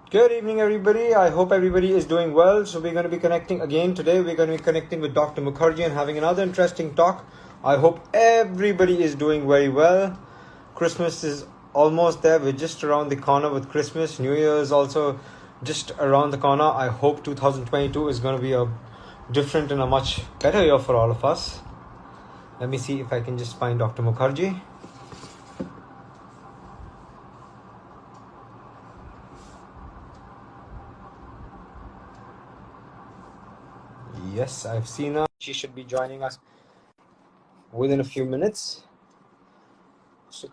Good evening, everybody. I hope everybody is doing well. So, we're going to be connecting again today. We're going to be connecting with Dr. Mukherjee and having another interesting talk. I hope everybody is doing very well. Christmas is almost there. We're just around the corner with Christmas. New Year is also just around the corner. I hope 2022 is going to be a different and a much better year for all of us. Let me see if I can just find Dr. Mukherjee. Yes, I've seen her. She should be joining us within a few minutes. So,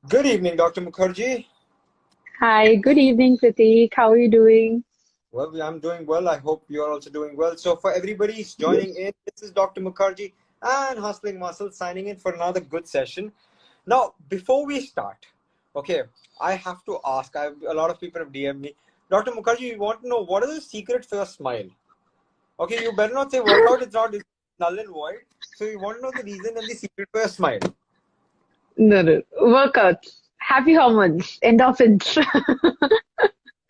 good evening, Dr. Mukherjee. Hi, good evening, Prateek. How are you doing? Well, I'm doing well. I hope you're also doing well. So, for everybody who's joining in, this is Dr. Mukherjee and Hustling Muscle signing in for another good session. Now, before we start, okay, I have to ask. A lot of people have DM'd me. Dr. Mukherjee, you want to know what is the secret for your smile? Okay, you better not say workout. It's null and void. So, you want to know the reason and the secret for your smile. No. Workouts, happy hormones, endorphins.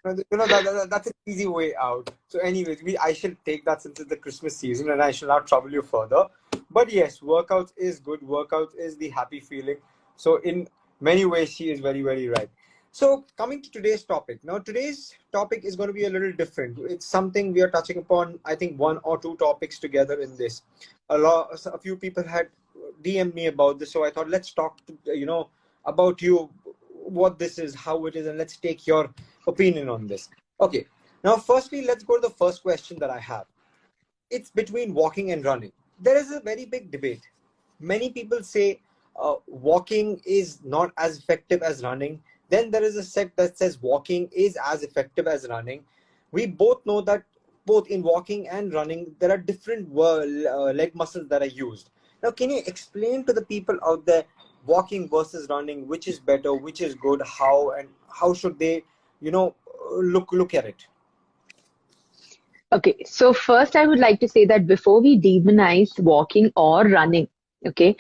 That's an easy way out. So, anyways, I shall take that since it's the Christmas season, and I shall not trouble you further. But yes, workouts is good. Workouts is the happy feeling. So, in many ways, she is very, very right. So, coming to today's topic. Now, today's topic is going to be a little different. It's something we are touching upon. I think one or two topics together in this. A few people had DM'd me about this, so I thought let's talk about you, what this is, how it is, and let's take your opinion on this. Okay. Now, firstly, let's go to the first question that I have. It's between walking and running. There is a very big debate. Many people say walking is not as effective as running. Then there is a sect that says walking is as effective as running. We both know that both in walking and running, there are different leg muscles that are used. Now, can you explain to the people out there walking versus running, which is better, which is good, how should they, look at it? Okay, so first I would like to say that before we demonize walking or running, okay,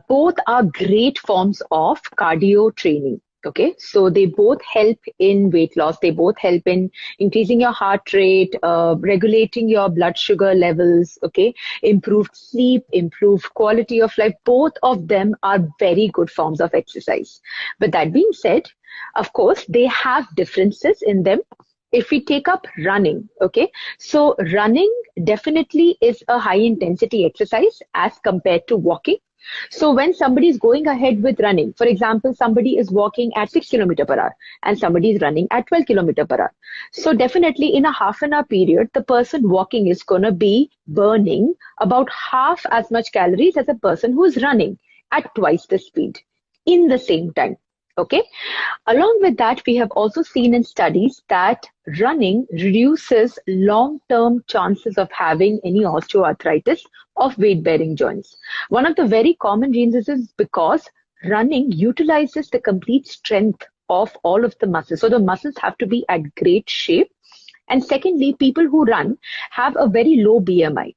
both are great forms of cardio training. Okay, so they both help in weight loss. They both help in increasing your heart rate, regulating your blood sugar levels. Okay, improved sleep, improved quality of life. Both of them are very good forms of exercise. But that being said, of course, they have differences in them. If we take up running, okay, so running definitely is a high intensity exercise as compared to walking. So when somebody is going ahead with running, for example, somebody is walking at 6 km per hour and somebody is running at 12 km per hour. So definitely in a half an hour period, the person walking is going to be burning about half as much calories as a person who is running at twice the speed in the same time. Okay. Along with that, we have also seen in studies that running reduces long-term chances of having any osteoarthritis of weight-bearing joints. One of the very common reasons is because running utilizes the complete strength of all of the muscles. So the muscles have to be at great shape. And secondly, people who run have a very low BMI.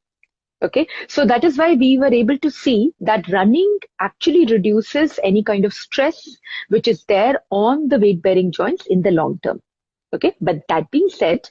Okay, so that is why we were able to see that running actually reduces any kind of stress which is there on the weight bearing joints in the long term. Okay, but that being said,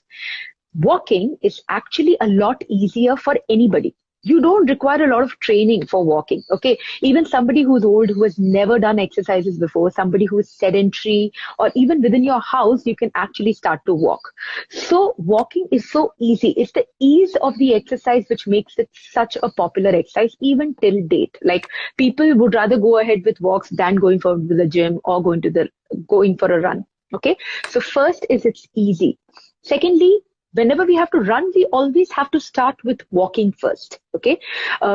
walking is actually a lot easier for anybody. You don't require a lot of training for walking. Okay, even somebody who's old, who has never done exercises before, somebody who is sedentary, or even within your house, you can actually start to walk. So walking is so easy. It's the ease of the exercise which makes it such a popular exercise even till date. Like people would rather go ahead with walks than going for the gym or going for a run. Okay, so first is it's easy. Secondly, whenever we have to run, we always have to start with walking first. Okay,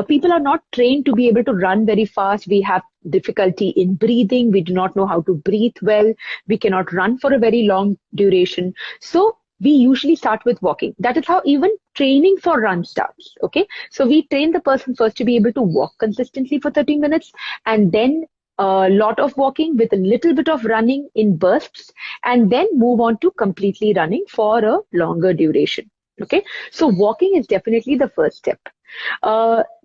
people are not trained to be able to run very fast. We have difficulty in breathing. We do not know how to breathe well. We cannot run for a very long duration. So we usually start with walking. That is how even training for run starts. Okay, so we train the person first to be able to walk consistently for 30 minutes, and then a lot of walking with a little bit of running in bursts, and then move on to completely running for a longer duration. Okay, so walking is definitely the first step.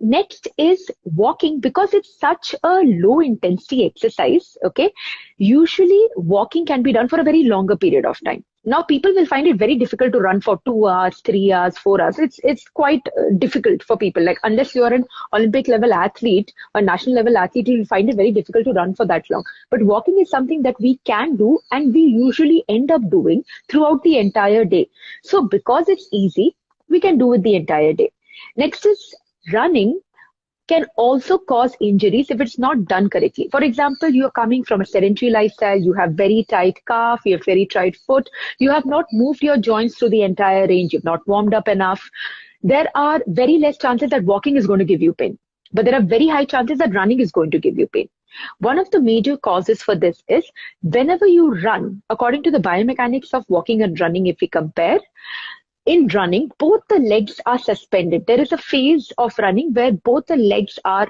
Next is walking, because it's such a low intensity exercise. Okay, usually walking can be done for a very longer period of time. Now people will find it very difficult to run for 2 hours, 3 hours, 4 hours. It's quite difficult for people. Like unless you are an Olympic level athlete or national level athlete, you will find it very difficult to run for that long. But walking is something that we can do, and we usually end up doing throughout the entire day. So because it's easy, we can do it the entire day. Next is running can also cause injuries if it's not done correctly. For example, you're coming from a sedentary lifestyle, you have very tight calf, you have very tight foot, you have not moved your joints through the entire range, you've not warmed up enough. There are very less chances that walking is going to give you pain, but there are very high chances that running is going to give you pain. One of the major causes for this is whenever you run, according to the biomechanics of walking and running, if we compare, in running, both the legs are suspended. There is a phase of running where both the legs are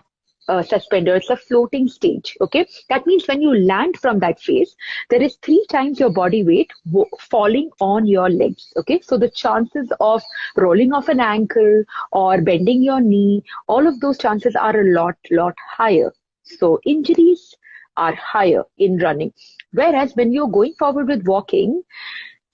suspended. It's a floating stage. Okay, that means when you land from that phase, there is 3 times your body weight falling on your legs. Okay, so the chances of rolling off an ankle or bending your knee, all of those chances are a lot higher. So injuries are higher in running. Whereas when you're going forward with walking,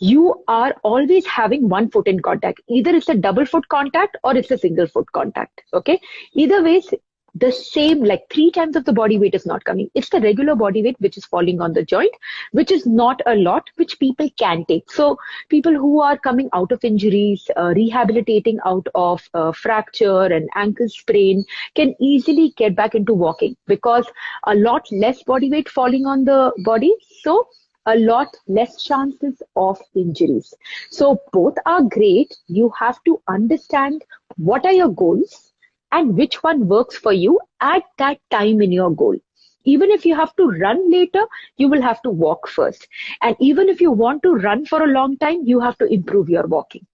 you are always having one foot in contact. Either it's a double foot contact or it's a single foot contact. Okay. Either ways, the same, like 3 times of the body weight is not coming. It's the regular body weight which is falling on the joint, which is not a lot, which people can take. So people who are coming out of injuries, rehabilitating out of fracture and ankle sprain can easily get back into walking because a lot less body weight falling on the body. So a lot less chances of injuries. So both are great. You have to understand what are your goals and which one works for you at that time in your goal. Even if you have to run later, you will have to walk first. And even if you want to run for a long time, you have to improve your walking.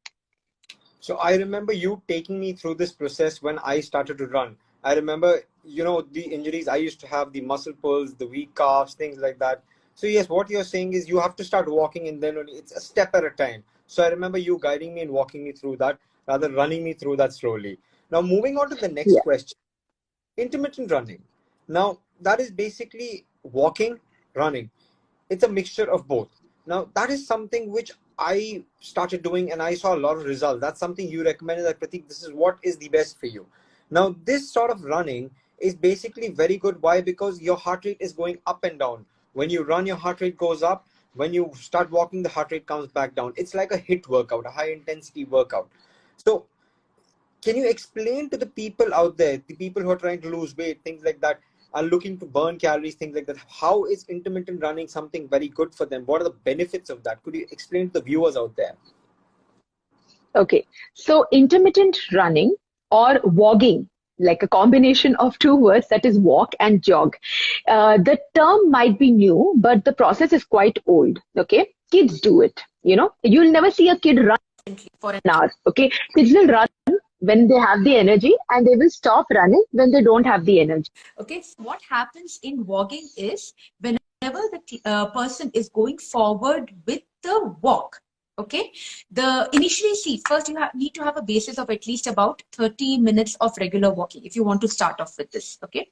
So I remember you taking me through this process when I started to run. I remember, the injuries I used to have, the muscle pulls, the weak calves, things like that. So yes, what you're saying is you have to start walking and then only it's a step at a time. So I remember you guiding me and walking me through that, rather running me through that slowly. Now moving on to the next Yeah. question, intermittent running. Now that is basically walking, running. It's a mixture of both. Now that is something which I started doing and I saw a lot of results. That's something you recommended that Pratik, this is what is the best for you. Now this sort of running is basically very good. Why? Because your heart rate is going up and down. When you run, your heart rate goes up. When you start walking, the heart rate comes back down. It's like a HIIT workout, a high intensity workout. So can you explain to the people out there, the people who are trying to lose weight, things like that, are looking to burn calories, things like that, how is intermittent running something very good for them? What are the benefits of that? Could you explain to the viewers out there? Okay. So intermittent running or wogging, like a combination of 2 words, that is walk and jog. The term might be new, but the process is quite old. Okay. Kids do it. You'll never see a kid run for an hour. Okay. Kids will run when they have the energy and they will stop running when they don't have the energy. Okay, so what happens in wogging is whenever the person is going forward with the walk, okay, initially see first you need to have a basis of at least about 30 minutes of regular walking if you want to start off with this. Okay,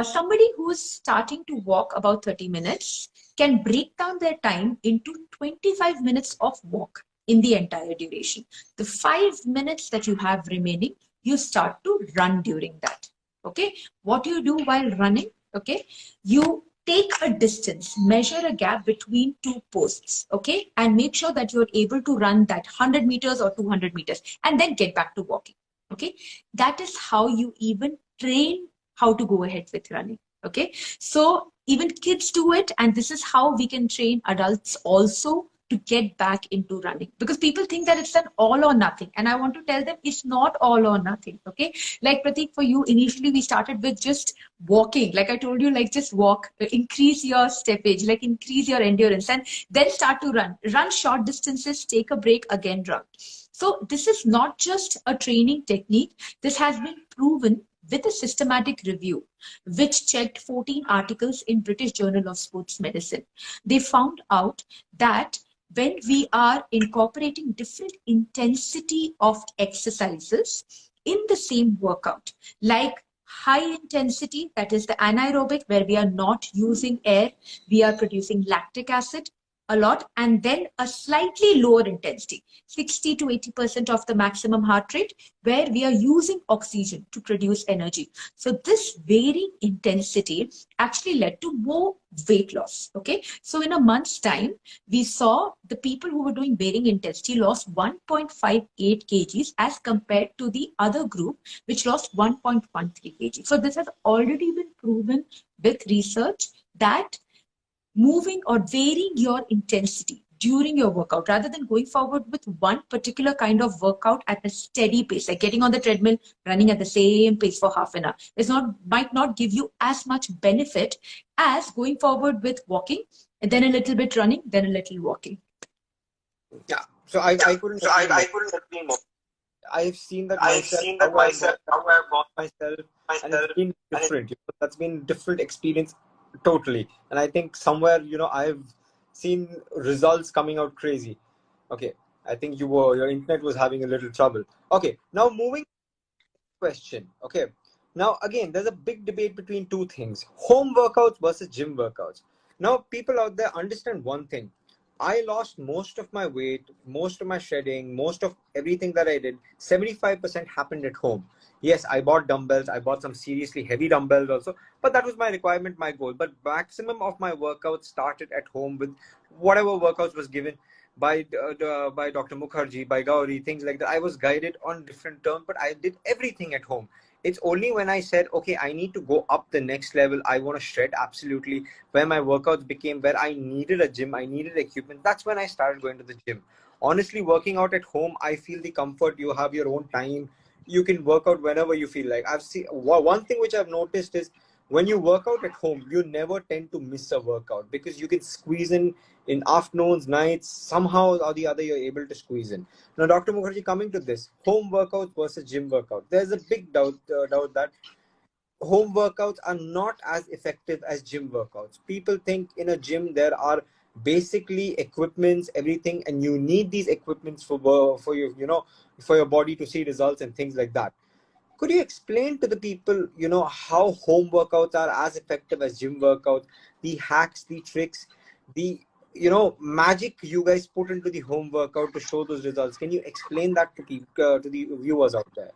somebody who's starting to walk about 30 minutes can break down their time into 25 minutes of walk in the entire duration. The 5 minutes that you have remaining, you start to run during that. Okay, what you do while running, okay, you take a distance, measure a gap between 2 posts, okay, and make sure that you're able to run that 100 meters or 200 meters and then get back to walking. Okay, that is how you even train how to go ahead with running. Okay, so even kids do it, and this is how we can train adults also to get back into running, because people think that it's an all or nothing, and I want to tell them it's not all or nothing. Okay, like Pratik, for you initially we started with just walking, like I told you, like just walk, increase your steppage, like increase your endurance, and then start to run short distances, take a break, again run. So this is not just a training technique, this has been proven with a systematic review which checked 14 articles in British Journal of Sports Medicine. They found out that when we are incorporating different intensity of exercises in the same workout, like high intensity, that is the anaerobic, where we are not using air, we are producing lactic acid a lot, and then a slightly lower intensity, 60 to 80% of the maximum heart rate, where we are using oxygen to produce energy. So this varying intensity actually led to more weight loss. Okay, so in a month's time, we saw the people who were doing varying intensity lost 1.58 kgs as compared to the other group, which lost 1.13 kg. So this has already been proven with research that moving or varying your intensity during your workout, rather than going forward with one particular kind of workout at a steady pace, like getting on the treadmill, running at the same pace for half an hour, might not give you as much benefit as going forward with walking, and then a little bit running, then a little walking. Yeah. So I couldn't agree more. I've seen that myself, how I've got myself, and it's been different. That's been different experience totally. And I think somewhere, I've seen results coming out crazy. Okay. I think your internet was having a little trouble. Okay. Now moving to the question. Okay. Now again, there's a big debate between two things: home workouts versus gym workouts. Now people out there understand one thing. I lost most of my weight, most of my shedding, most of everything that I did. 75% happened at home. Yes, I bought dumbbells. I bought some seriously heavy dumbbells also, but that was my requirement, my goal. But maximum of my workouts started at home with whatever workouts was given by Dr. Mukherjee, by Gauri, things like that. I was guided on different terms, but I did everything at home. It's only when I said, okay, I need to go up the next level, I want to shred absolutely, where my workouts became where I needed a gym, I needed equipment. That's when I started going to the gym. Honestly, working out at home, I feel the comfort. You have your own time. You can work out whenever you feel like. I've seen one thing which I've noticed is when you work out at home, you never tend to miss a workout because you can squeeze in afternoons, nights, somehow or the other, you're able to squeeze in. Now, Dr. Mukherjee, coming to this, home workouts versus gym workout. There's a big doubt that home workouts are not as effective as gym workouts. People think in a gym there are basically equipments, everything, and you need these equipments for your body to see results and things like that. Could you explain to the people, how home workouts are as effective as gym workouts, the hacks, the tricks, the magic you guys put into the home workout to show those results? Can you explain that to people, to the viewers out there?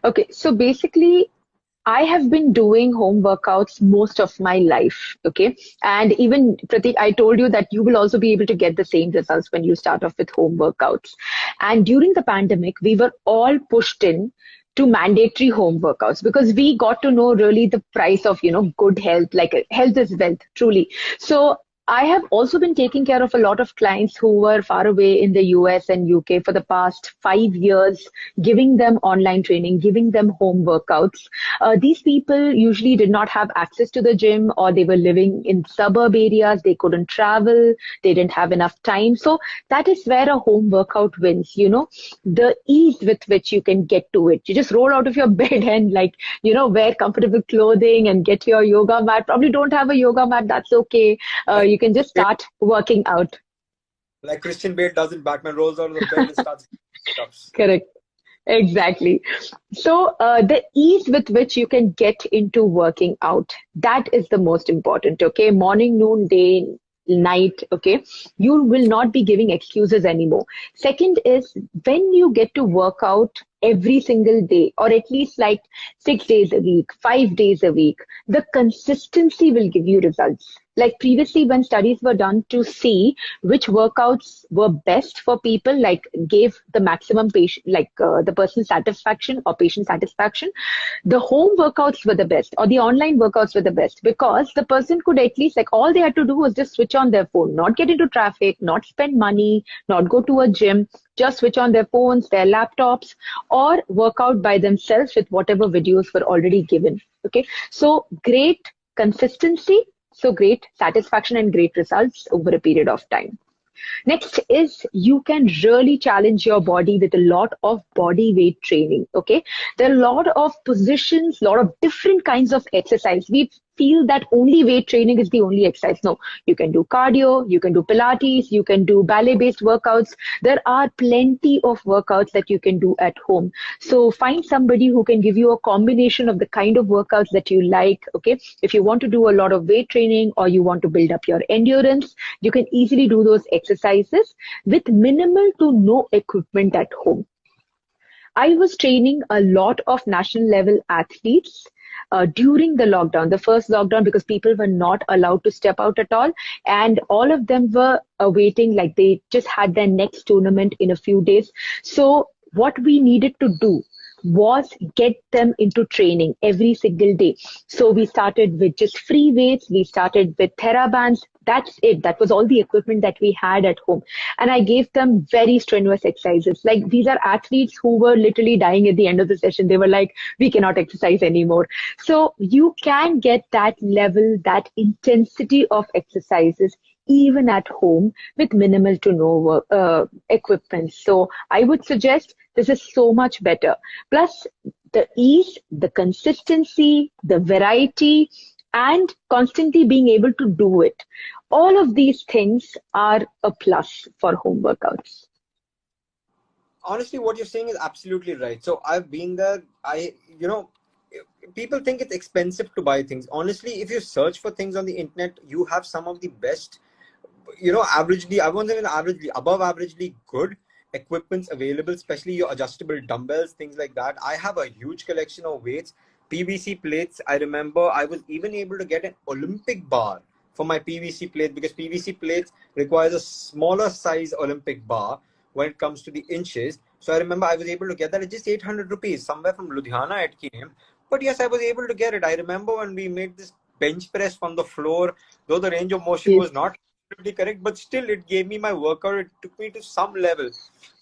Okay, so basically, I have been doing home workouts most of my life. Okay. And even Pratik, I told you that you will also be able to get the same results when you start off with home workouts. And during the pandemic, we were all pushed in to mandatory home workouts because we got to know really the price of, good health, like health is wealth, truly. So I have also been taking care of a lot of clients who were far away in the US and UK for the past 5 years, giving them online training, giving them home workouts. These people usually did not have access to the gym, or they were living in suburb areas. They couldn't travel. They didn't have enough time. So that is where a home workout wins, the ease with which you can get to it. You just roll out of your bed and wear comfortable clothing and get your yoga mat. Probably don't have a yoga mat. That's okay. You can just start working out. Like Christian Bale does in Batman, rolls out of the bed and starts steps. Correct. Exactly. So the ease with which you can get into working out, that is the most important. Okay. Morning, noon, day, night. Okay. You will not be giving excuses anymore. Second is when you get to work out every single day, or at least like 6 days a week, 5 days a week, the consistency will give you results. Like previously when studies were done to see which workouts were best for people, like gave the maximum patient, the person satisfaction or patient satisfaction, the home workouts were the best, or the online workouts were the best, because the person could at least, all they had to do was just switch on their phone, not get into traffic, not spend money, not go to a gym, just switch on their phones, their laptops, or work out by themselves with whatever videos were already given. Okay. So great consistency. So great satisfaction and great results over a period of time. Next is you can really challenge your body with a lot of body weight training. Okay. There are a lot of positions, a lot of different kinds of exercise. We've feel that only weight training is the only exercise. No, you can do cardio, you can do Pilates, you can do ballet-based workouts. There are plenty of workouts that you can do at home. So find somebody who can give you a combination of the kind of workouts that you like. Okay, if you want to do a lot of weight training or you want to build up your endurance, you can easily do those exercises with minimal to no equipment at home. I was training a lot of national level athletes during the lockdown, the first lockdown, because people were not allowed to step out at all. And all of them were waiting, like they just had their next tournament in a few days. So what we needed to do was get them into training every single day. So we started with just free weights. We started with TheraBands. That's it. That was all the equipment that we had at home. And I gave them very strenuous exercises. Like, these are athletes who were literally dying at the end of the session. They were like, we cannot exercise anymore. So you can get that level, that intensity of exercises even at home with minimal to no equipment. So I would suggest this is so much better. Plus the ease, the consistency, the variety, and constantly being able to do it. All of these things are a plus for home workouts. Honestly, what you're saying is absolutely right. So I've been there. People think it's expensive to buy things. Honestly, if you search for things on the internet, you have some of the best, averagely, I won't say averagely, above averagely good equipments available, especially your adjustable dumbbells, things like that. I have a huge collection of weights, PVC plates. I remember I was even able to get an Olympic bar for my PVC plate, because PVC plates requires a smaller size Olympic bar when it comes to the inches. So I remember I was able to get that at just 800 rupees, somewhere from Ludhiana it came. But yes, I was able to get it. I remember when we made this bench press from the floor, though the range of motion was not absolutely correct, but still it gave me my workout. It took me to some level.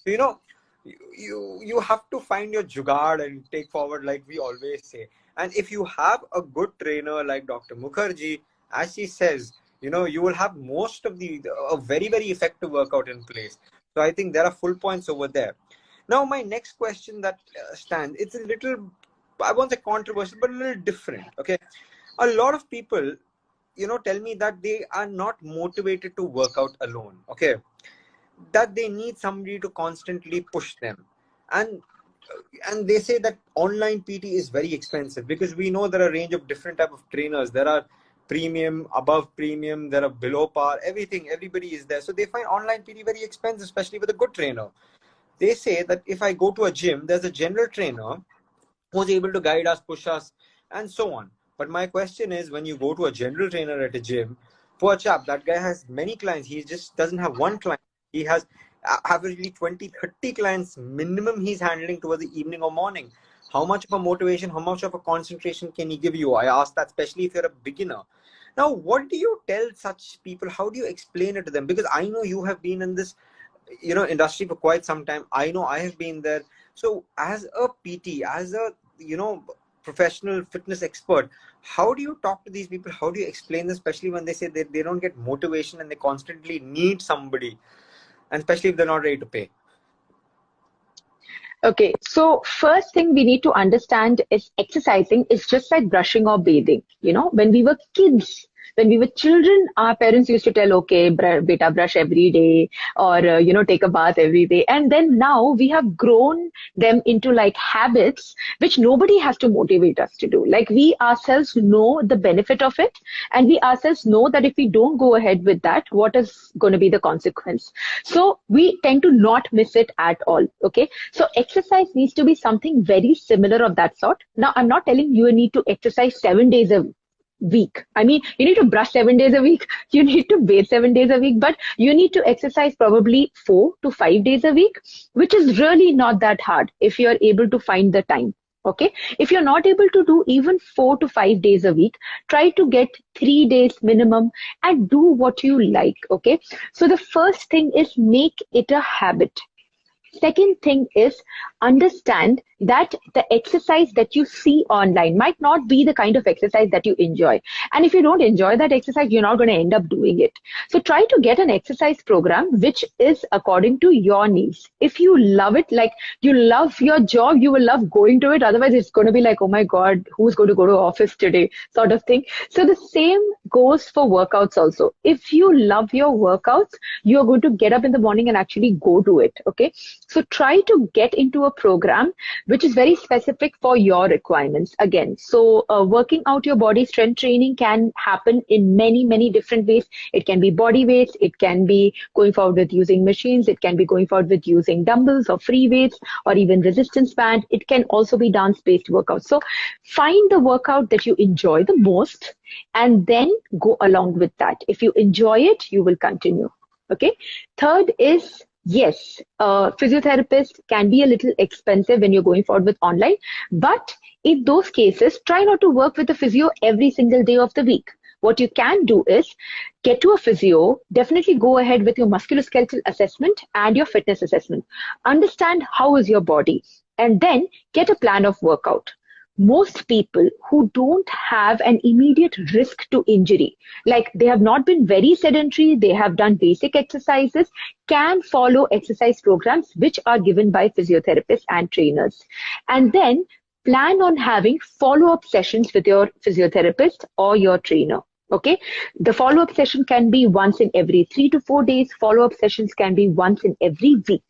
So, you have to find your jugaad and take forward, like we always say. And if you have a good trainer like Dr. Mukherjee, as she says, you will have most of a very, very effective workout in place. So I think there are full points over there. Now, my next question that stands, it's a little, I won't say controversial, but a little different. Okay. A lot of people, tell me that they are not motivated to work out alone. Okay. That they need somebody to constantly push them. And they say that online PT is very expensive, because we know there are a range of different type of trainers. There are premium, above premium, there are below par, everybody is there. So they find online PT very expensive, especially with a good trainer. They say that if I go to a gym, there's a general trainer who's able to guide us, push us, and so on. But my question is, when you go to a general trainer at a gym, poor chap, that guy has many clients. He just doesn't have one client. He has averagely 20, 30 clients minimum he's handling towards the evening or morning. How much of a motivation, how much of a concentration can he give you? I ask that, especially if you're a beginner. Now, what do you tell such people? How do you explain it to them? Because I know you have been in this, industry for quite some time. I know I have been there. So as a PT, as a, professional fitness expert, how do you talk to these people? How do you explain this, especially when they say that they don't get motivation and they constantly need somebody, and especially if they're not ready to pay? Okay, so first thing we need to understand is exercising is just like brushing or bathing. When we were kids, when we were children, our parents used to tell, okay, beta, brush every day, or, take a bath every day. And then now we have grown them into like habits, which nobody has to motivate us to do. Like, we ourselves know the benefit of it. And we ourselves know that if we don't go ahead with that, what is going to be the consequence? So we tend to not miss it at all. Okay. So exercise needs to be something very similar of that sort. Now, I'm not telling you need to exercise 7 days a week. I mean, you need to brush 7 days a week. You need to bathe 7 days a week, but you need to exercise probably 4 to 5 days a week, which is really not that hard if you're able to find the time. Okay. If you're not able to do even 4 to 5 days a week, try to get 3 days minimum and do what you like. Okay. So the first thing is make it a habit. Second thing is understand that the exercise that you see online might not be the kind of exercise that you enjoy. And if you don't enjoy that exercise, you're not going to end up doing it. So try to get an exercise program which is according to your needs. If you love it, like you love your job, you will love going to it. Otherwise, it's going to be like, oh my God, who's going to go to office today, sort of thing. So the same goes for workouts also. If you love your workouts, you're going to get up in the morning and actually go to it. Okay. So try to get into a program which is very specific for your requirements. Again, so working out your body strength training can happen in many, many different ways. It can be body weights. It can be going forward with using machines. It can be going forward with using dumbbells or free weights or even resistance band. It can also be dance-based workouts. So find the workout that you enjoy the most and then go along with that. If you enjoy it, you will continue. Okay. Third is, yes, physiotherapist can be a little expensive when you're going forward with online, but in those cases, try not to work with a physio every single day of the week. What you can do is get to a physio, definitely go ahead with your musculoskeletal assessment and your fitness assessment. Understand how is your body and then get a plan of workout. Most people who don't have an immediate risk to injury, like they have not been very sedentary, they have done basic exercises, can follow exercise programs which are given by physiotherapists and trainers. And then plan on having follow-up sessions with your physiotherapist or your trainer. Okay. The follow-up session can be once in every 3 to 4 days. Follow-up sessions can be once in every week.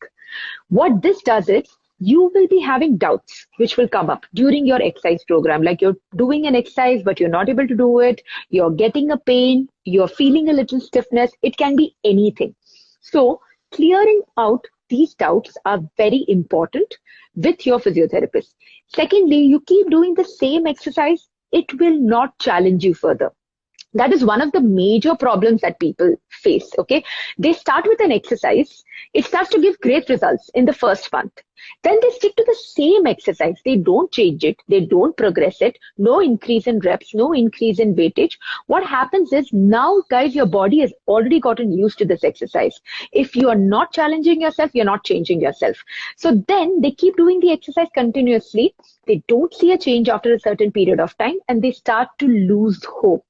What this does is, you will be having doubts which will come up during your exercise program. Like you're doing an exercise, but you're not able to do it. You're getting a pain. You're feeling a little stiffness. It can be anything. So clearing out these doubts are very important with your physiotherapist. Secondly, you keep doing the same exercise. It will not challenge you further. That is one of the major problems that people face. Okay. They start with an exercise. It starts to give great results in the first month. Then they stick to the same exercise. They don't change it. They don't progress it. No increase in reps, no increase in weightage. What happens is now, guys, your body has already gotten used to this exercise. If you are not challenging yourself, you're not changing yourself. So then they keep doing the exercise continuously. They don't see a change after a certain period of time and they start to lose hope.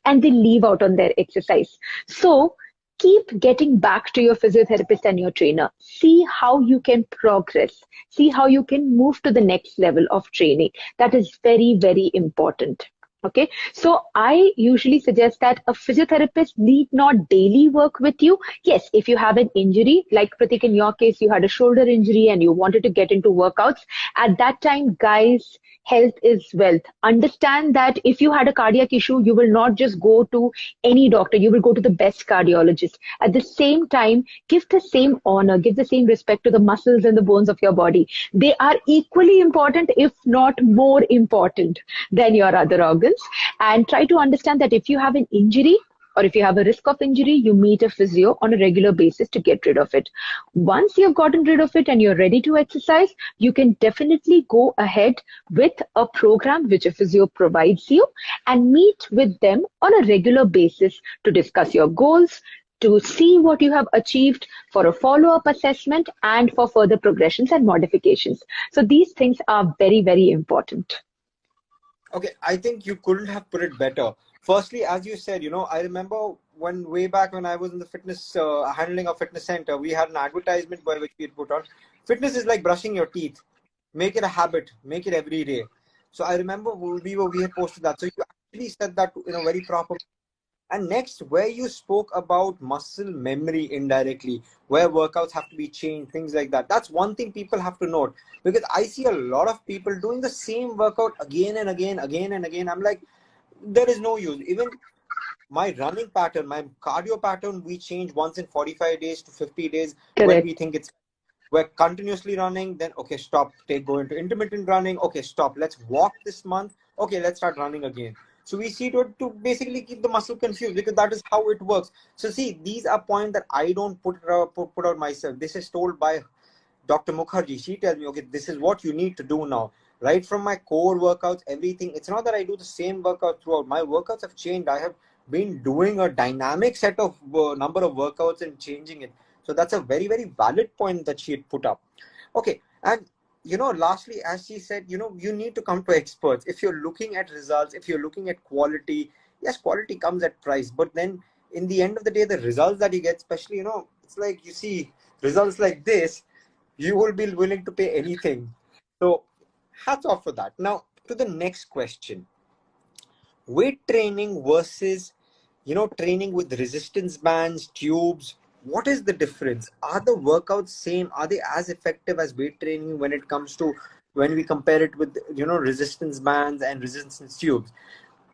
And they leave out on their exercise. So keep getting back to your physiotherapist and your trainer. See how you can progress. See how you can move to the next level of training. That is very, very important. Okay. So I usually suggest that a physiotherapist need not daily work with you. Yes, if you have an injury, like Pratik, in your case, you had a shoulder injury and you wanted to get into workouts. At that time, guys, health is wealth. Understand that if you had a cardiac issue, you will not just go to any doctor. You will go to the best cardiologist. At the same time, give the same honor, give the same respect to the muscles and the bones of your body. They are equally important, if not more important than your other organs. And try to understand that if you have an injury, or if you have a risk of injury, you meet a physio on a regular basis to get rid of it. Once you've gotten rid of it and you're ready to exercise, you can definitely go ahead with a program which a physio provides you and meet with them on a regular basis to discuss your goals, to see what you have achieved, for a follow-up assessment, and for further progressions and modifications. So these things are very, very important. Okay, I think you couldn't have put it better. Firstly, as you said, I remember way back when I was in the fitness, handling a fitness center, we had an advertisement by which we had put on, fitness is like brushing your teeth. Make it a habit. Make it every day. So I remember we had posted that. So you actually said that in a very proper. And next, where you spoke about muscle memory indirectly, where workouts have to be changed, things like that. That's one thing people have to note, because I see a lot of people doing the same workout again and again, again and again. I'm like, there is no use. Even my running pattern, my cardio pattern, we change once in 45 days to 50 days. Correct. When we think we're continuously running, then okay, stop, go into intermittent running. Okay, stop, let's walk this month. Okay, let's start running again. So we see to basically keep the muscle confused, because that is how it works. So see, these are points that I don't put out myself. This is told by Dr. Mukherjee. She tells me, okay, this is what you need to do now. Right from my core workouts, everything. It's not that I do the same workout throughout. My workouts have changed. I have been doing a dynamic set of number of workouts and changing it. So that's a very, very valid point that she had put up. Okay. And, lastly, as she said, you need to come to experts. If you're looking at results, if you're looking at quality, yes, quality comes at price. But then in the end of the day, the results that you get, especially, it's like you see results like this, you will be willing to pay anything. So hats off for that. Now, to the next question. Weight training versus, training with resistance bands, tubes. What is the difference? Are the workouts same? Are they as effective as weight training when we compare it with, resistance bands and resistance tubes?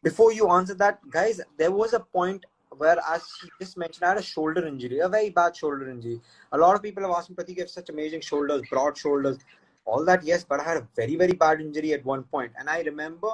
Before you answer that, guys, there was a point where, as she just mentioned, I had a shoulder injury, a very bad shoulder injury. A lot of people have asked me, Pratik, you have such amazing shoulders, broad shoulders, all that, yes, but I had a very, very bad injury at one point. And I remember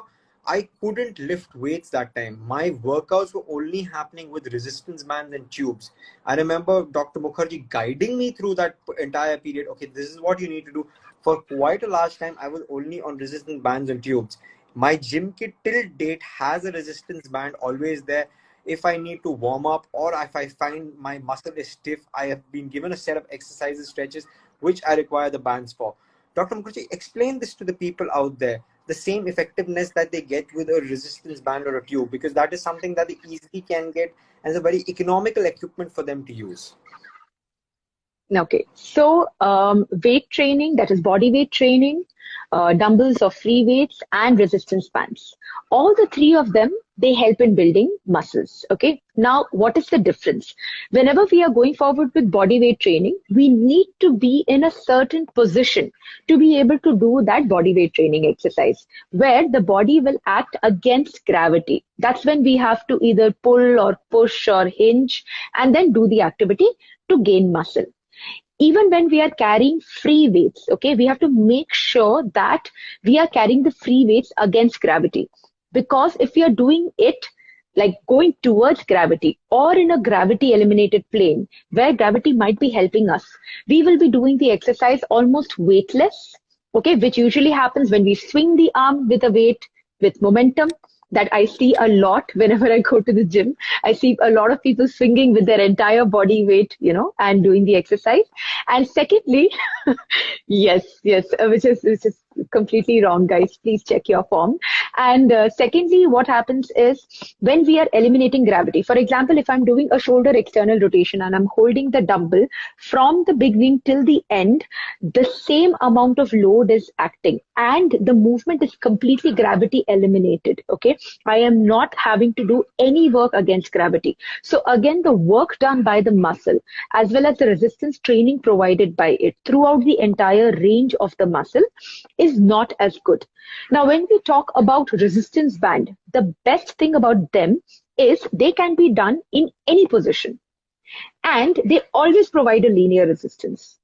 I couldn't lift weights that time. My workouts were only happening with resistance bands and tubes. I remember Dr. Mukherjee guiding me through that entire period. Okay, this is what you need to do. For quite a large time, I was only on resistance bands and tubes. My gym kit till date has a resistance band always there. If I need to warm up or if I find my muscle is stiff, I have been given a set of exercises, stretches, which I require the bands for. Dr. Mukherjee, explain this to the people out there, the same effectiveness that they get with a resistance band or a tube, because that is something that they easily can get as a very economical equipment for them to use. Okay, so weight training, that is body weight training, dumbbells or free weights, and resistance bands. All the three of them, they help in building muscles. Okay, now what is the difference? Whenever we are going forward with body weight training, we need to be in a certain position to be able to do that body weight training exercise, where the body will act against gravity. That's when we have to either pull or push or hinge and then do the activity to gain muscle. Even when we are carrying free weights, okay, we have to make sure that we are carrying the free weights against gravity. Because if we are doing it like going towards gravity or in a gravity eliminated plane where gravity might be helping us, we will be doing the exercise almost weightless, okay, which usually happens when we swing the arm with a weight with momentum. That I see a lot whenever I go to the gym. I see a lot of people swinging with their entire body weight, and doing the exercise. And secondly, yes, which is completely wrong, guys. Please check your form. And secondly, what happens is when we are eliminating gravity, for example, if I'm doing a shoulder external rotation and I'm holding the dumbbell from the beginning till the end, the same amount of load is acting and the movement is completely gravity eliminated. Okay, I am not having to do any work against gravity. So again, the work done by the muscle as well as the resistance training provided by it throughout the entire range of the muscle is not as good. Now, when we talk about resistance band, the best thing about them is they can be done in any position and they always provide a linear resistance.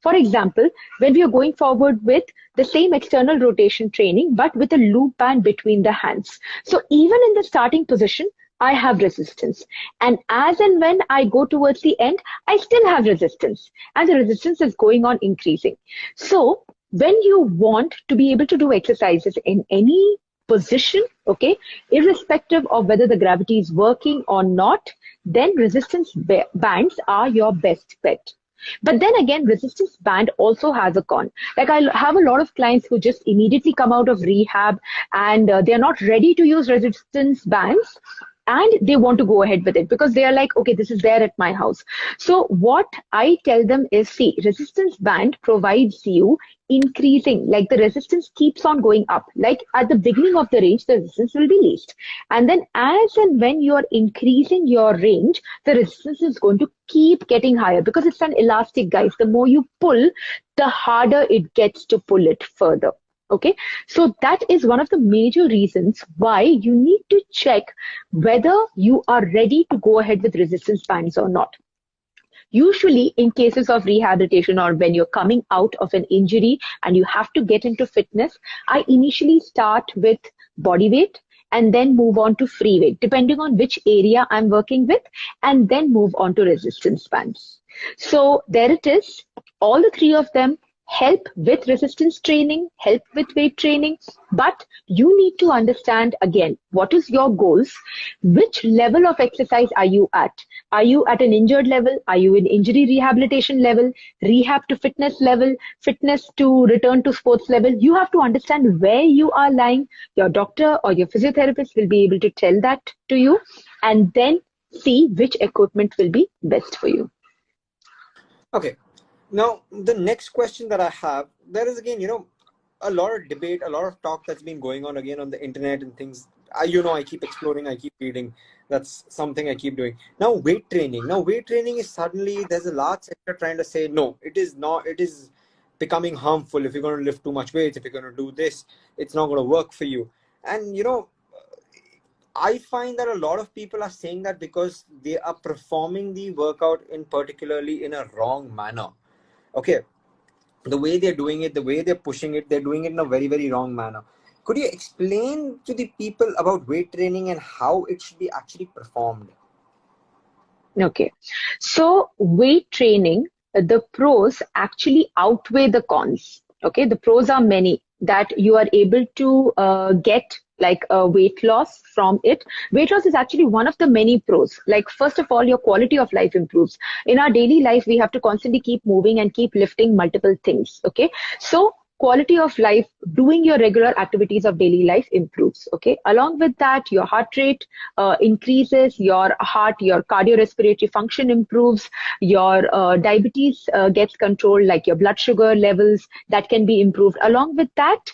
For example, when we are going forward with the same external rotation training, but with a loop band between the hands. So even in the starting position, I have resistance. And as and when I go towards the end, I still have resistance. And the resistance is going on increasing. So when you want to be able to do exercises in any position, okay, irrespective of whether the gravity is working or not, then resistance bands are your best bet. But then again, resistance band also has a con. Like I have a lot of clients who just immediately come out of rehab and they're not ready to use resistance bands and they want to go ahead with it because they are like, okay, this is there at my house. So what I tell them is, see, resistance band provides you increasing, like the resistance keeps on going up. Like at the beginning of the range, the resistance will be least. And then as and when you are increasing your range, the resistance is going to keep getting higher because it's an elastic, guys. The more you pull, the harder it gets to pull it further. Okay, so that is one of the major reasons why you need to check whether you are ready to go ahead with resistance bands or not. Usually in cases of rehabilitation or when you're coming out of an injury and you have to get into fitness, I initially start with body weight and then move on to free weight, depending on which area I'm working with, and then move on to resistance bands. So there it is. All the three of them help with resistance training, help with weight training, but you need to understand again, what is your goals? Which level of exercise are you at? Are you at an injured level? Are you in injury rehabilitation level, rehab to fitness level, fitness to return to sports level? You have to understand where you are lying. Your doctor or your physiotherapist will be able to tell that to you, and then see which equipment will be best for you. Okay. Now, the next question that I have, there is again, a lot of debate, a lot of talk that's been going on again on the internet and things. I keep exploring, I keep reading. That's something I keep doing. Now, weight training. Now, weight training is suddenly, there's a large sector trying to say, no, it is not, it is becoming harmful. If you're going to lift too much weight, if you're going to do this, it's not going to work for you. And, I find that a lot of people are saying that because they are performing the workout particularly in a wrong manner. Okay, the way they're doing it, the way they're pushing it, they're doing it in a very, very wrong manner. Could you explain to the people about weight training and how it should be actually performed? Okay, so weight training, the pros actually outweigh the cons. Okay, the pros are many, that you are able to get like a weight loss from it. Weight loss is actually one of the many pros. Like, first of all, your quality of life improves. In our daily life, we have to constantly keep moving and keep lifting multiple things. Okay, so quality of life, doing your regular activities of daily life improves. Okay, along with that, your heart rate increases, your cardiorespiratory function improves, your diabetes gets controlled, like your blood sugar levels, that can be improved along with that.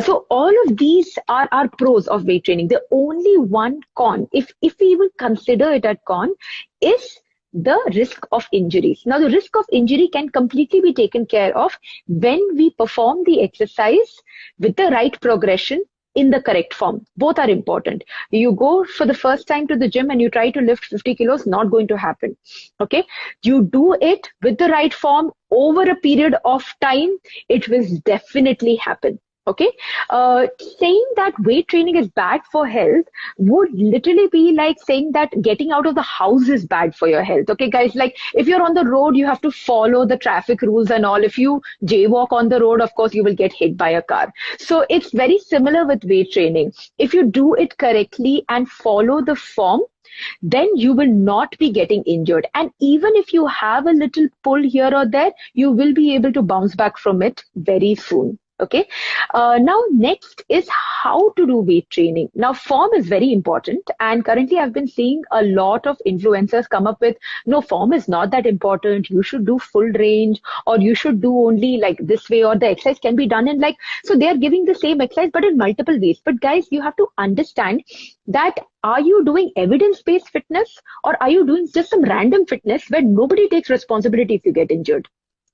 So all of these are pros of weight training. The only one con, if we even consider it a con, is the risk of injuries. Now, the risk of injury can completely be taken care of when we perform the exercise with the right progression in the correct form. Both are important. You go for the first time to the gym and you try to lift 50 kilos, not going to happen. Okay. You do it with the right form over a period of time, it will definitely happen. Okay, saying that weight training is bad for health would literally be like saying that getting out of the house is bad for your health. Okay, guys, like if you're on the road, you have to follow the traffic rules and all. If you jaywalk on the road, of course, you will get hit by a car. So it's very similar with weight training. If you do it correctly and follow the form, then you will not be getting injured. And even if you have a little pull here or there, you will be able to bounce back from it very soon. Okay. Now, next is how to do weight training. Now, form is very important. And currently, I've been seeing a lot of influencers come up with, no, form is not that important. You should do full range, or you should do only like this way, or the exercise can be done in like, so they are giving the same exercise, but in multiple ways. But guys, you have to understand that, are you doing evidence-based fitness, or are you doing just some random fitness where nobody takes responsibility if you get injured?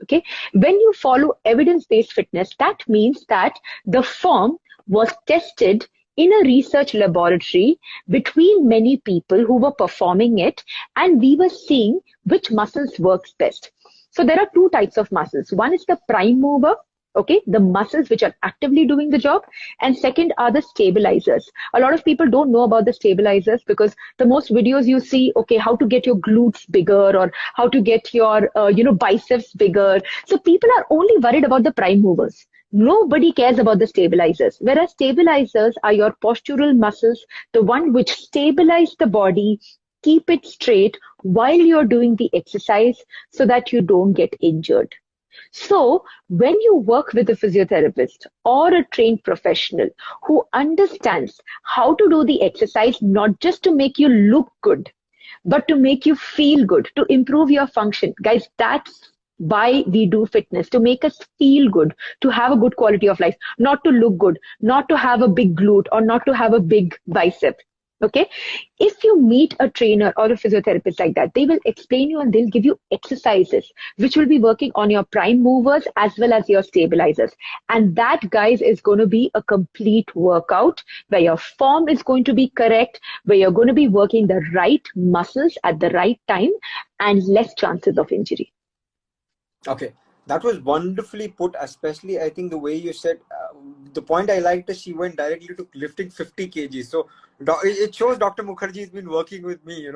Okay, when you follow evidence-based fitness, that means that the form was tested in a research laboratory between many people who were performing it, and we were seeing which muscles works best. So there are two types of muscles. One is the prime mover, okay, the muscles which are actively doing the job, and second are the stabilizers. A lot of people don't know about the stabilizers because the most videos you see, okay, how to get your glutes bigger or how to get your biceps bigger. So people are only worried about the prime movers. Nobody cares about the stabilizers. Whereas stabilizers are your postural muscles, the one which stabilize the body, keep it straight while you're doing the exercise so that you don't get injured. So when you work with a physiotherapist or a trained professional who understands how to do the exercise, not just to make you look good, but to make you feel good, to improve your function, guys, that's why we do fitness, to make us feel good, to have a good quality of life, not to look good, not to have a big glute or not to have a big bicep. Okay, if you meet a trainer or a physiotherapist like that, they will explain you and they'll give you exercises which will be working on your prime movers as well as your stabilizers. And that, guys, is going to be a complete workout where your form is going to be correct, where you're going to be working the right muscles at the right time and less chances of injury. Okay, that was wonderfully put, especially I think the way you said, the point I liked is she went directly to lifting 50 kgs. So it shows Dr. Mukherjee has been working with me,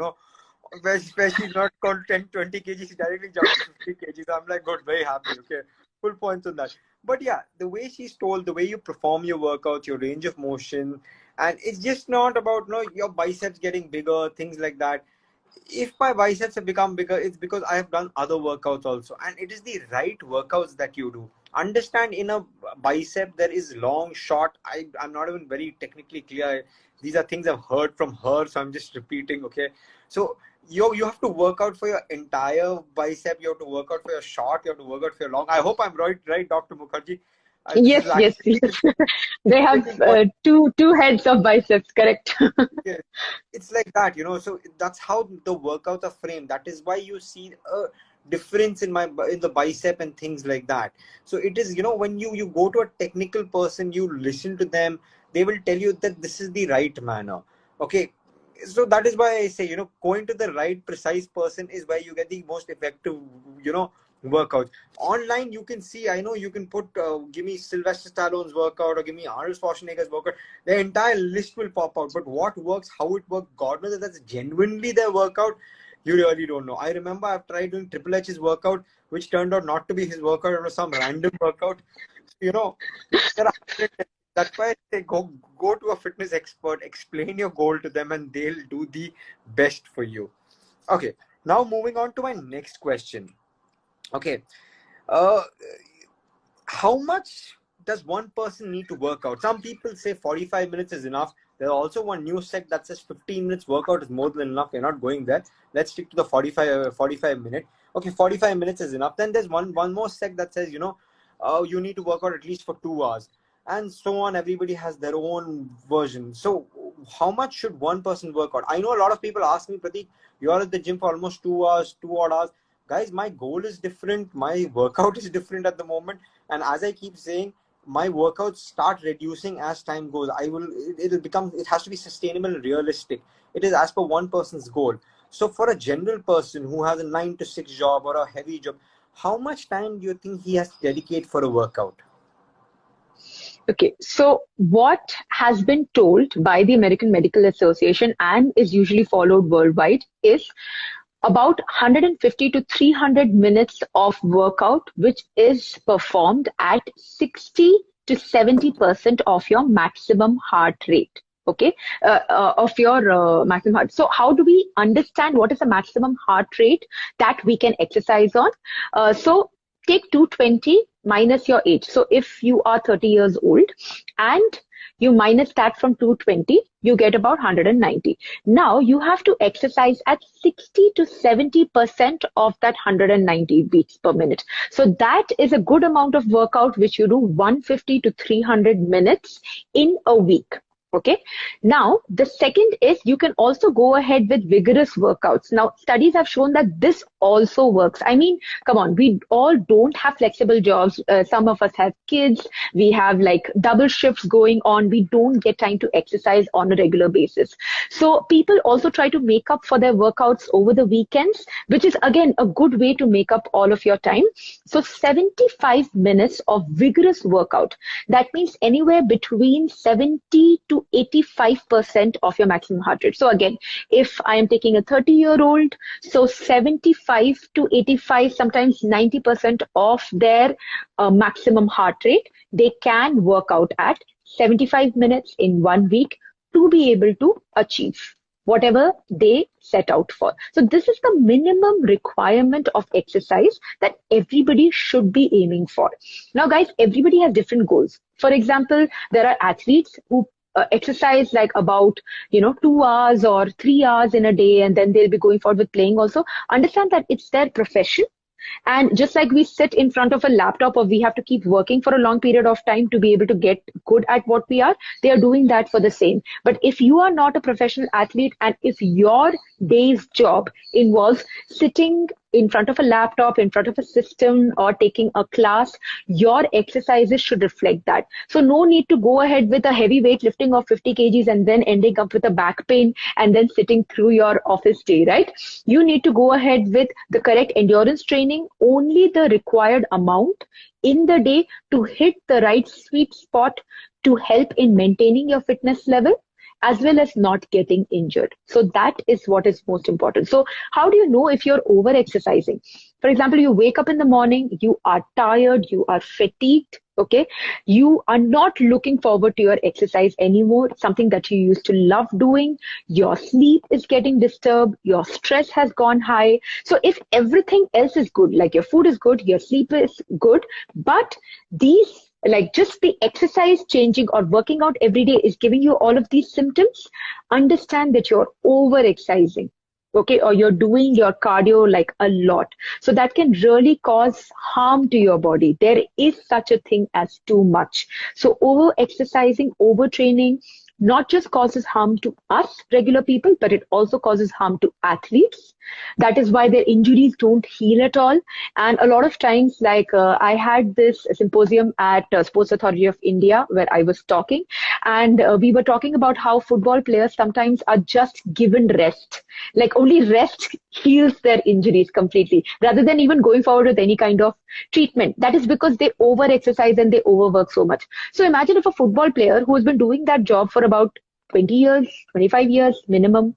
where she's not called 10, 20 kg, she directly jumped to 50 kg. So I'm like, good, very happy. Okay, full points on that. But yeah, the way she's told, the way you perform your workouts, your range of motion, and it's just not about your biceps getting bigger, things like that. If my biceps have become bigger, it's because I have done other workouts also, and it is the right workouts that you do. Understand, in a bicep there is long, short. I'm not even very technically clear. These are things I've heard from her, so I'm just repeating. Okay, so you have to work out for your entire bicep. You have to work out for your short. You have to work out for your long. I hope I'm right, Dr. Mukherjee. This Yes, is yes, actually yes. They have two heads of biceps, correct? yeah, it's like that, so that's how the workouts are framed. That is why you see a difference in the bicep and things like that. So it is, when you go to a technical person, you listen to them, they will tell you that this is the right manner. Okay, so that is why I say, going to the right precise person is where you get the most effective, workouts. Online you can see, I know you can put give me Sylvester Stallone's workout or give me Arnold Schwarzenegger's workout, the entire list will pop out. But what works, how it works, God knows that that's genuinely their workout. You really don't know. I remember I've tried doing Triple H's workout, which turned out not to be his workout. It was some random workout. You know, there are that's why I say go to a fitness expert, explain your goal to them, and they'll do the best for you. Okay, now moving on to my next question. Okay, uh, how much does one person need to work out? Some people say 45 minutes is enough. There's also one news sect that says 15 minutes workout is more than enough. We're not going there. Let's stick to the 45 minute. Okay, 45 minutes is enough. Then there's one more sect that says, you need to work out at least for 2 hours. And so on. Everybody has their own version. So how much should one person work out? I know a lot of people ask me, Pratik, you're at the gym for almost 2 hours, 2 odd hours. Guys, my goal is different. My workout is different at the moment. And as I keep saying, my workouts start reducing as time goes. It has to be sustainable and realistic. It is as per one person's goal. So for a general person who has a 9 to 6 job or a heavy job, how much time do you think he has to dedicate for a workout? Okay, so what has been told by the American Medical Association and is usually followed worldwide is about 150 to 300 minutes of workout, which is performed at 60 to 70% of your maximum heart rate. Okay, of your maximum heart. So how do we understand what is the maximum heart rate that we can exercise on? So take 220 minus your age. So if you are 30 years old and you minus that from 220, you get about 190. Now you have to exercise at 60 to 70% of that 190 beats per minute. So that is a good amount of workout which you do 150 to 300 minutes in a week. Okay. Now, the second is you can also go ahead with vigorous workouts. Now, studies have shown that this also works. I mean, come on, we all don't have flexible jobs. Some of us have kids. We have like double shifts going on. We don't get time to exercise on a regular basis. So people also try to make up for their workouts over the weekends, which is again a good way to make up all of your time. So 75 minutes of vigorous workout. That means anywhere between 70 to 85% of your maximum heart rate. So again, if I am taking a 30-year-old, so 75 to 85, sometimes 90% of their maximum heart rate, they can work out at 75 minutes in 1 week to be able to achieve whatever they set out for. So this is the minimum requirement of exercise that everybody should be aiming for. Now guys, everybody has different goals. For example, there are athletes who exercise like about 2 hours or 3 hours in a day, and then they'll be going forward with playing also. Understand that it's their profession, and just like we sit in front of a laptop or we have to keep working for a long period of time to be able to get good at what we are, they are doing that for the same. But if you are not a professional athlete and if your day's job involves sitting in front of a laptop, in front of a system, or taking a class, your exercises should reflect that. So no need to go ahead with a heavy weight lifting of 50 kgs and then ending up with a back pain and then sitting through your office day, right? You need to go ahead with the correct endurance training, only the required amount in the day to hit the right sweet spot to help in maintaining your fitness level. as well as not getting injured. So that is what is most important. So how do you know if you're over exercising? For example, you wake up in the morning, you are tired, you are fatigued, okay? You are not looking forward to your exercise anymore, something that you used to love doing. Your sleep is getting disturbed, your stress has gone high. So if everything else is good, like your food is good, your sleep is good, but these, like just the exercise changing or working out every day is giving you all of these symptoms, understand that you're over exercising, okay, or you're doing your cardio like a lot. So that can really cause harm to your body. There is such a thing as too much. So over exercising, overtraining, not just causes harm to us regular people, but it also causes harm to athletes. That is why their injuries don't heal at all. And a lot of times, like I had this symposium at Sports Authority of India where I was talking, and we were talking about how football players sometimes are just given rest. Like only rest heals their injuries completely, rather than even going forward with any kind of treatment. That is because they over exercise and they overwork so much. So imagine if a football player who has been doing that job for about 20 years, 25 years minimum,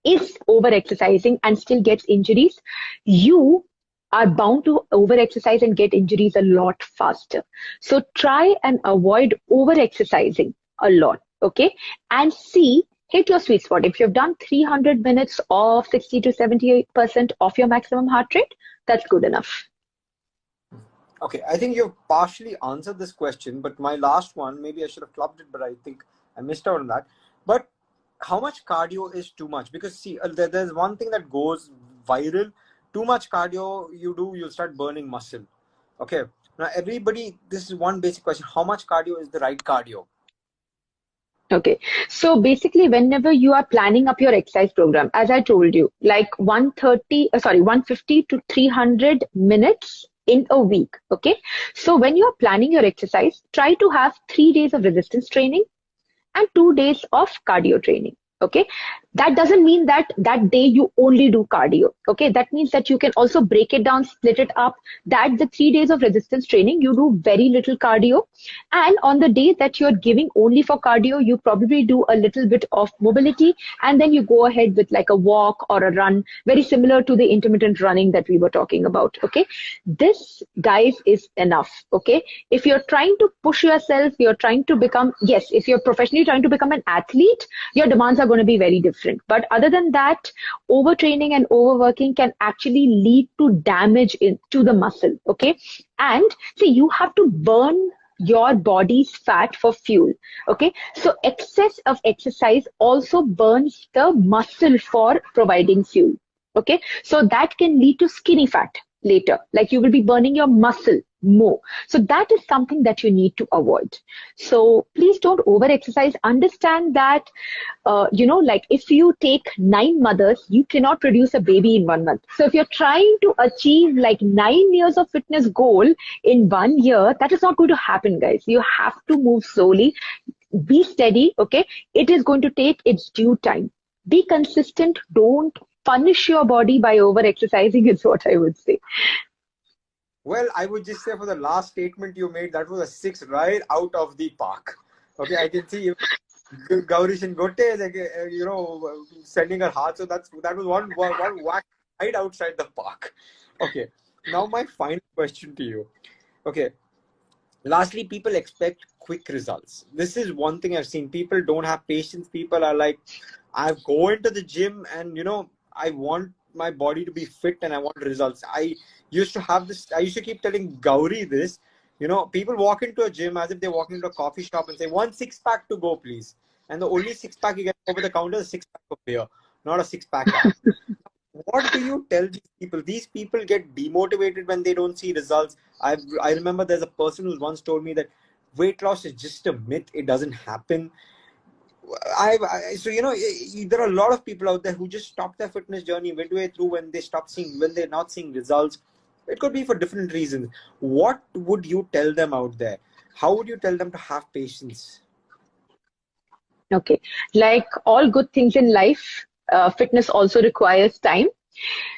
is over exercising and still gets injuries. You are bound to over exercise and get injuries a lot faster. So try and avoid over exercising a lot, okay? And see, hit your sweet spot. If you've done 300 minutes of 60 to 78% of your maximum heart rate, that's good enough. Okay, I think you've partially answered this question, but my last one, maybe I should have clubbed it, but I think I missed out on that. But how much cardio is too much? Because see, there's one thing that goes viral. Too much cardio you do, you'll start burning muscle. Okay. Now everybody, this is one basic question. How much cardio is the right cardio? Okay. So basically, whenever you are planning up your exercise program, as I told you, like 150 to 300 minutes in a week. Okay. So when you are planning your exercise, try to have 3 days of resistance training and 2 days of cardio training. Okay. That doesn't mean that that day you only do cardio. Okay. That means that you can also break it down, split it up, that the 3 days of resistance training, you do very little cardio. And on the day that you're giving only for cardio, you probably do a little bit of mobility. And then you go ahead with like a walk or a run, very similar to the intermittent running that we were talking about. Okay. This, guys, is enough. Okay. If you're trying to push yourself, you're trying to become, yes, if you're professionally trying to become an athlete, your demands are going to be very different. But other than that, overtraining and overworking can actually lead to damage to the muscle. Okay. And see, you have to burn your body's fat for fuel. Okay. So excess of exercise also burns the muscle for providing fuel. Okay. So that can lead to skinny fat later. Like you will be burning your muscle more. So that is something that you need to avoid. So please don't over exercise. Understand that, like if you take 9 mothers, you cannot produce a baby in 1 month. So if you're trying to achieve like 9 years of fitness goal in 1 year, that is not going to happen, guys. You have to move slowly. Be steady. Okay. It is going to take its due time. Be consistent. Don't punish your body by over exercising is what I would say. Well, I would just say for the last statement you made, that was a 6 right out of the park. Okay, I can see Gauri Shingote is like, sending her heart. So that was one whack right outside the park. Okay, now my final question to you. Okay, lastly, people expect quick results. This is one thing I've seen. People don't have patience. People are like, I go into the gym and I want my body to be fit and I want results. I used to keep telling Gauri this, people walk into a gym as if they're walking into a coffee shop and say, 1 6-pack to go, please. And the only 6-pack you get over the counter is a 6-pack of beer, not a 6-pack. What do you tell these people? These people get demotivated when they don't see results. I remember there's a person who once told me that weight loss is just a myth. It doesn't happen. So there are a lot of people out there who just stop their fitness journey midway through when they're not seeing results. It could be for different reasons. What would you tell them out there? How would you tell them to have patience? Okay, like all good things in life, fitness also requires time.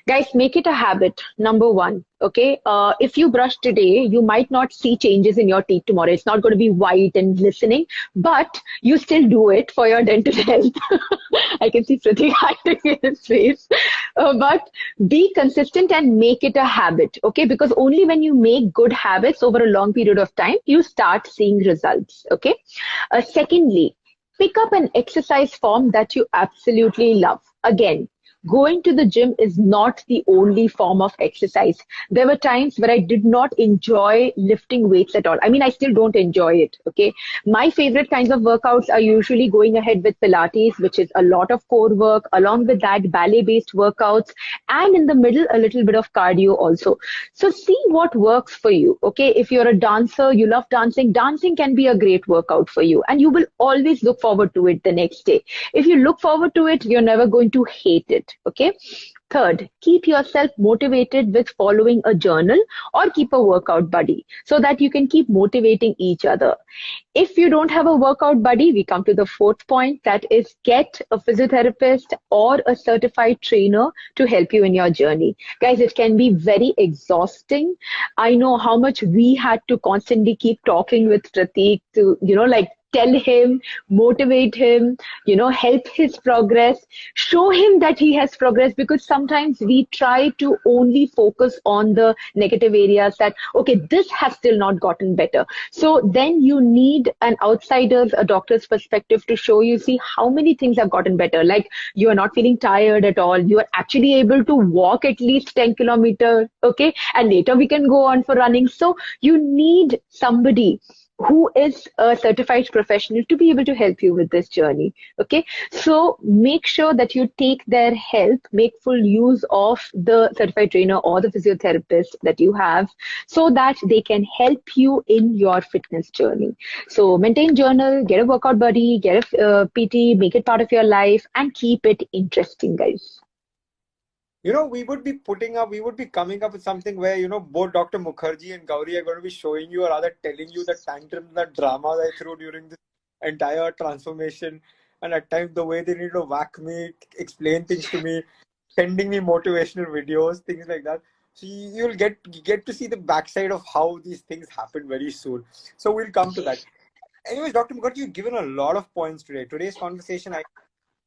Guys, make it a habit. Number one, okay? If you brush today, you might not see changes in your teeth tomorrow. It's not going to be white and glistening, but you still do it for your dental health. I can see Pratik hiding in his face. But be consistent and make it a habit, okay? Because only when you make good habits over a long period of time, you start seeing results, okay? Secondly, pick up an exercise form that you absolutely love. Again, going to the gym is not the only form of exercise. There were times where I did not enjoy lifting weights at all. I mean, I still don't enjoy it. Okay. My favorite kinds of workouts are usually going ahead with Pilates, which is a lot of core work, along with that, ballet based workouts, and in the middle, a little bit of cardio also. So see what works for you. Okay. If you're a dancer, you love dancing, dancing can be a great workout for you, and you will always look forward to it the next day. If you look forward to it, you're never going to hate it. Okay. Third, keep yourself motivated with following a journal or keep a workout buddy so that you can keep motivating each other. If you don't have a workout buddy, we come to the fourth point, that is get a physiotherapist or a certified trainer to help you in your journey. Guys, it can be very exhausting. I know how much we had to constantly keep talking with Pratik to, like tell him, motivate him, help his progress, show him that he has progress, because sometimes we try to only focus on the negative areas that, okay, this has still not gotten better. So then you need an outsider's, a doctor's perspective to show you, see how many things have gotten better. Like you are not feeling tired at all. You are actually able to walk at least 10 kilometers. Okay. And later we can go on for running. So you need somebody who is a certified professional to be able to help you with this journey. Okay. So make sure that you take their help, make full use of the certified trainer or the physiotherapist that you have so that they can help you in your fitness journey. So maintain journal, get a workout buddy, get a PT, make it part of your life and keep it interesting, guys. We would be coming up with something where, both Dr. Mukherjee and Gauri are going to be showing you or rather telling you the tantrums, the dramas I threw during this entire transformation. And at times the way they need to whack me, explain things to me, sending me motivational videos, things like that. So you'll get to see the backside of how these things happen very soon. So we'll come to that. Anyways, Dr. Mukherjee, you've given a lot of points today. Today's conversation,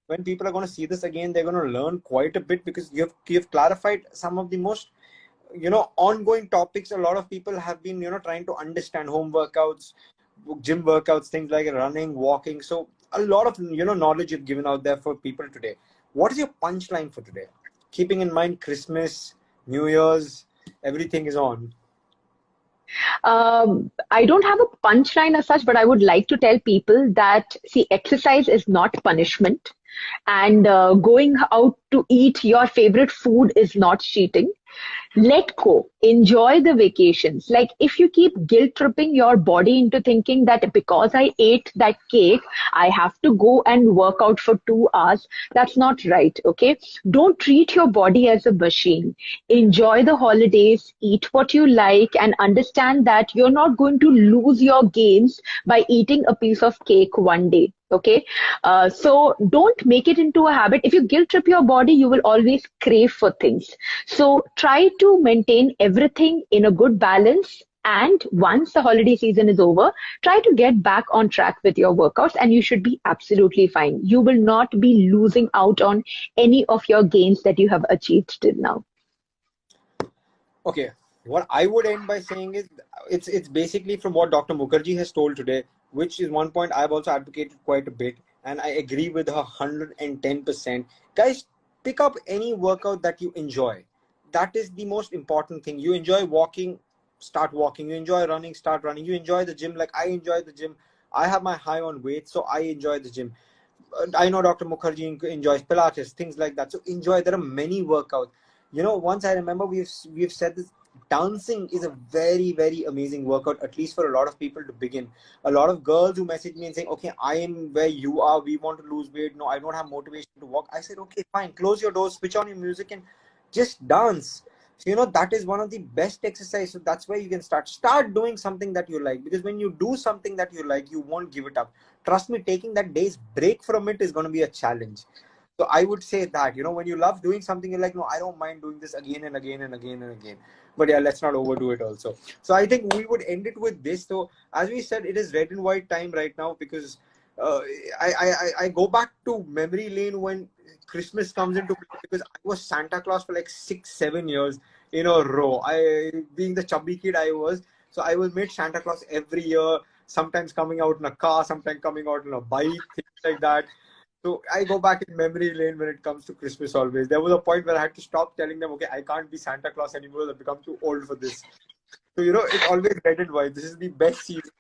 when people are going to see this again, they're going to learn quite a bit because you've clarified some of the most, ongoing topics. A lot of people have been, trying to understand home workouts, gym workouts, things like running, walking. So a lot of, knowledge you've given out there for people today. What is your punchline for today? Keeping in mind Christmas, New Year's, everything is on. I don't have a punchline as such, but I would like to tell people that, see, exercise is not punishment. And going out to eat your favorite food is not cheating. Let go. Enjoy the vacations. Like if you keep guilt tripping your body into thinking that because I ate that cake, I have to go and work out for 2 hours. That's not right. Okay. Don't treat your body as a machine. Enjoy the holidays, eat what you like, and understand that you're not going to lose your gains by eating a piece of cake one day. Okay. So don't make it into a habit. If you guilt trip your body, you will always crave for things. So try to maintain everything in a good balance. And once the holiday season is over, try to get back on track with your workouts and you should be absolutely fine. You will not be losing out on any of your gains that you have achieved till now. Okay. What I would end by saying is it's basically from what Dr. Mukherjee has told today, which is one point I've also advocated quite a bit. And I agree with her 110%. Guys, pick up any workout that you enjoy. That is the most important thing. You enjoy walking, start walking. You enjoy running, start running. You enjoy the gym. Like I enjoy the gym. I have my high on weight, so I enjoy the gym. I know Dr. Mukherjee enjoys Pilates, things like that. So enjoy. There are many workouts. Once I remember we've said this, dancing is a very, very amazing workout, at least for a lot of people to begin. A lot of girls who message me and saying, okay, I am where you are. We want to lose weight. No, I don't have motivation to walk. I said, okay, fine. Close your doors, switch on your music and just dance. So, that is one of the best exercises. So that's where you can start doing something that you like, because when you do something that you like, you won't give it up. Trust me, taking that day's break from it is going to be a challenge. So I would say that, when you love doing something, you're like, no, I don't mind doing this again and again and again and again. But yeah, let's not overdo it also. So I think we would end it with this. So as we said, it is red and white time right now, because uh, I go back to memory lane when Christmas comes into play, because I was Santa Claus for like 6-7 years in a row. Being the chubby kid I was, so I was made Santa Claus every year. Sometimes coming out in a car, sometimes coming out in a bike, things like that. So I go back in memory lane when it comes to Christmas always. There was a point where I had to stop telling them, okay, I can't be Santa Claus anymore. I've become too old for this. So, it's always red and white. This is the best season.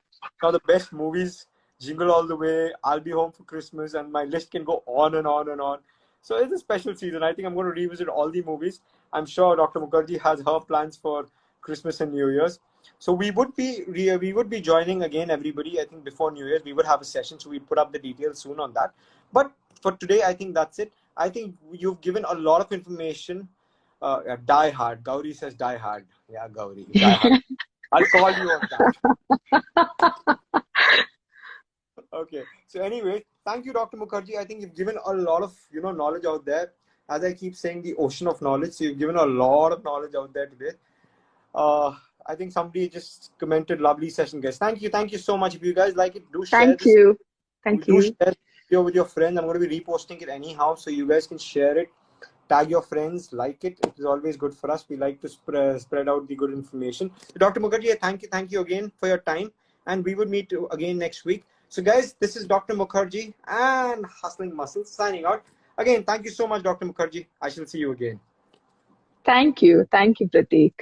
Now the best movies, Jingle All the Way, I'll Be Home for Christmas, and my list can go on and on and on. So it's a special season. I think I'm going to revisit all the movies. I'm sure Dr. Mukherjee has her plans for Christmas and New Year's. So we would be joining again, everybody. I think before New Year's we would have a session, so we put up the details soon on that. But for today, I think that's it. I think you've given a lot of information. Die hard. Gauri says die hard. Yeah, Gauri, die hard. I'll call you on that. Okay. So anyway, thank you, Dr. Mukherjee. I think you've given a lot of knowledge out there. As I keep saying, the ocean of knowledge. So you've given a lot of knowledge out there today. I think somebody just commented, lovely session, guys. Thank you so much. If you guys like it, do share Thank you. Thank you. Do share the video with your friends. I'm going to be reposting it anyhow, so you guys can share it. Tag your friends, like it. It is always good for us. We like to spread out the good information. So Dr. Mukherjee, thank you again for your time, and we will meet again next week. So guys, this is Dr. Mukherjee and Hustling Muscles signing out. Again, thank you so much, Dr. Mukherjee. I shall see you again. Thank you, Prateek.